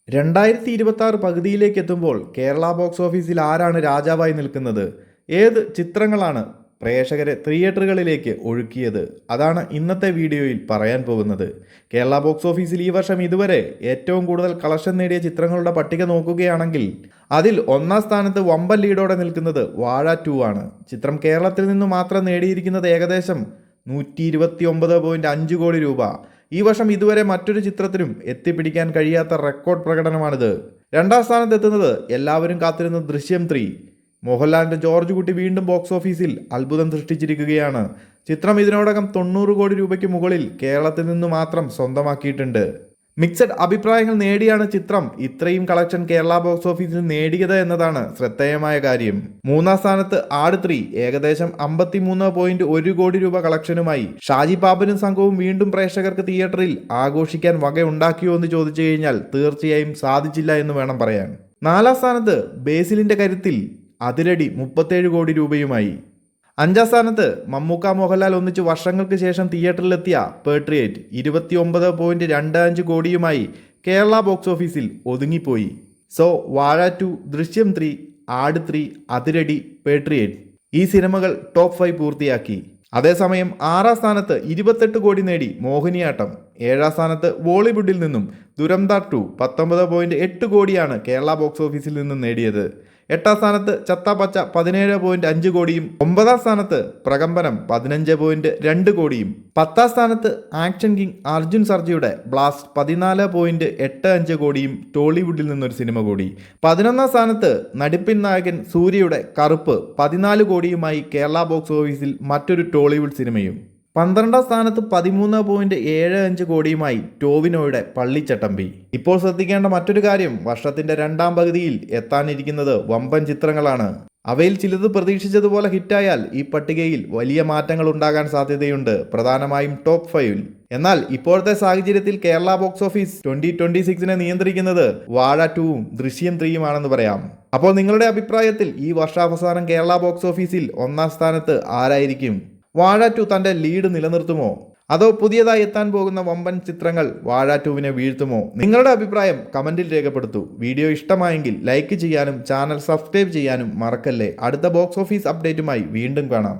2026 പകുതിയിലേക്ക് എത്തുമ്പോൾ കേരള ബോക്സ് ഓഫീസിൽ ആരാണ് രാജാവായി നിൽക്കുന്നത്? ഏത് ചിത്രങ്ങളാണ് പ്രേക്ഷകരെ തിയേറ്ററുകളിലേക്ക് ഒഴുക്കിയത്? അതാണ് ഇന്നത്തെ വീഡിയോയിൽ പറയാൻ പോകുന്നത്. കേരള ബോക്സ് ഓഫീസിൽ ഈ വർഷം ഇതുവരെ ഏറ്റവും കൂടുതൽ കളക്ഷൻ നേടിയ ചിത്രങ്ങളുടെ പട്ടിക നോക്കുകയാണെങ്കിൽ അതിൽ ഒന്നാം സ്ഥാനത്ത് വമ്പൻ ലീഡോടെ നിൽക്കുന്നത് വാഴ 2 ആണ്. ചിത്രം കേരളത്തിൽ നിന്ന് മാത്രം നേടിയിരിക്കുന്നത് ഏകദേശം 129.5 കോടി രൂപ. ഈ വർഷം ഇതുവരെ മറ്റൊരു ചിത്രത്തിനും എത്തിപ്പിടിക്കാൻ കഴിയാത്ത റെക്കോർഡ് പ്രകടനമാണിത്. രണ്ടാം സ്ഥാനത്തെത്തുന്നത് എല്ലാവരും കാത്തിരുന്ന ദൃശ്യം 3. മോഹൻലാലിന്റെ ജോർജ് കുട്ടി വീണ്ടും ബോക്സ് ഓഫീസിൽ അത്ഭുതം സൃഷ്ടിച്ചിരിക്കുകയാണ്. ചിത്രം ഇതിനോടകം 90 കോടി രൂപയ്ക്ക് മുകളിൽ കേരളത്തിൽ നിന്ന് മാത്രം സ്വന്തമാക്കിയിട്ടുണ്ട്. മിക്സഡ് അഭിപ്രായങ്ങൾ നേടിയാണ് ചിത്രം ഇത്രയും കളക്ഷൻ കേരള ബോക്സ് ഓഫീസിൽ നേടിയത് എന്നതാണ് ശ്രദ്ധേയമായ കാര്യം. മൂന്നാം സ്ഥാനത്ത് ആട് 3 ഏകദേശം 53.1 കോടി രൂപ കളക്ഷനുമായി. ഷാജി പാപ്പനും സംഘവും വീണ്ടും പ്രേക്ഷകർക്ക് തിയേറ്ററിൽ ആഘോഷിക്കാൻ വകയുണ്ടാക്കിയോ എന്ന് ചോദിച്ചു കഴിഞ്ഞാൽ തീർച്ചയായും സാധിച്ചില്ല എന്ന് വേണം പറയാൻ. നാലാം സ്ഥാനത്ത് ബേസിലിന്റെ കരുത്തിൽ അതിരടി 37 കോടി രൂപയുമായി. അഞ്ചാം സ്ഥാനത്ത് മമ്മൂക്ക മോഹൻലാൽ ഒന്നിച്ച് വർഷങ്ങൾക്ക് ശേഷം തിയേറ്ററിലെത്തിയ പേട്രിയേറ്റ് 29.25 കോടിയുമായി കേരള ബോക്സ് ഓഫീസിൽ ഒതുങ്ങിപ്പോയി. സോ വാഴ 2, ദൃശ്യം 3, ആട് 3, അതിരടി, പേട്രിയേറ്റ് ഈ സിനിമകൾ ടോപ്പ് 5 പൂർത്തിയാക്കി. അതേസമയം ആറാം സ്ഥാനത്ത് 28 കോടി നേടി മോഹിനിയാട്ടം. ഏഴാം സ്ഥാനത്ത് ബോളിവുഡിൽ നിന്നും ദുരന്താർ 2 19.8 കോടിയാണ് കേരള ബോക്സ് ഓഫീസിൽ നിന്നും നേടിയത്. എട്ടാം സ്ഥാനത്ത് ചത്താപച്ച 17.5 കോടിയും. ഒമ്പതാം സ്ഥാനത്ത് പ്രകമ്പനം 15.2 കോടിയും. പത്താം സ്ഥാനത്ത് ആക്ഷൻ കിങ് അർജുൻ സർജയുടെ ബ്ലാസ്റ്റ് 14.85 കോടിയും ടോളിവുഡിൽ നിന്നൊരു സിനിമ കൂടി. 11ാം സ്ഥാനത്ത് നടിപ്പിൻ നായകൻ സൂര്യയുടെ കറുപ്പ് 14 കോടിയുമായി കേരള ബോക്സ് ഓഫീസിൽ മറ്റൊരു ടോളിവുഡ് സിനിമയും. 12ാം സ്ഥാനത്ത് 13.75 കോടിയുമായി ടോവിനോയുടെ പള്ളിച്ചട്ടമ്പി. ഇപ്പോൾ ശ്രദ്ധിക്കേണ്ട മറ്റൊരു കാര്യം, വർഷത്തിന്റെ രണ്ടാം പകുതിയിൽ എത്താനിരിക്കുന്നത് വമ്പൻ ചിത്രങ്ങളാണ്. അവയിൽ ചിലത് പ്രതീക്ഷിച്ചതുപോലെ ഹിറ്റായാൽ ഈ പട്ടികയിൽ വലിയ മാറ്റങ്ങൾ ഉണ്ടാകാൻ സാധ്യതയുണ്ട്, പ്രധാനമായും ടോപ്പ് 5-ൽ. എന്നാൽ ഇപ്പോഴത്തെ സാഹചര്യത്തിൽ കേരള ബോക്സ് ഓഫീസ് 2026 നിയന്ത്രിക്കുന്നത് വാഴ 2-ഉം ദൃശ്യം 3-യും ആണെന്ന് പറയാം. അപ്പോൾ നിങ്ങളുടെ അഭിപ്രായത്തിൽ ഈ വർഷാവസാനം കേരള ബോക്സ് ഓഫീസിൽ ഒന്നാം സ്ഥാനത്ത് ആരായിരിക്കും? വാഴ 2 തന്റെ ലീഡ് നിലനിർത്തുമോ, അതോ പുതിയതായി എത്താൻ പോകുന്ന വമ്പൻ ചിത്രങ്ങൾ വാഴ 2-വിനെ വീഴ്ത്തുമോ? നിങ്ങളുടെ അഭിപ്രായം കമന്റിൽ രേഖപ്പെടുത്തൂ. വീഡിയോ ഇഷ്ടമായെങ്കിൽ ലൈക്ക് ചെയ്യാനും ചാനൽ സബ്സ്ക്രൈബ് ചെയ്യാനും മറക്കല്ലേ. അടുത്ത ബോക്സ് ഓഫീസ് അപ്ഡേറ്റുമായി വീണ്ടും കാണാം.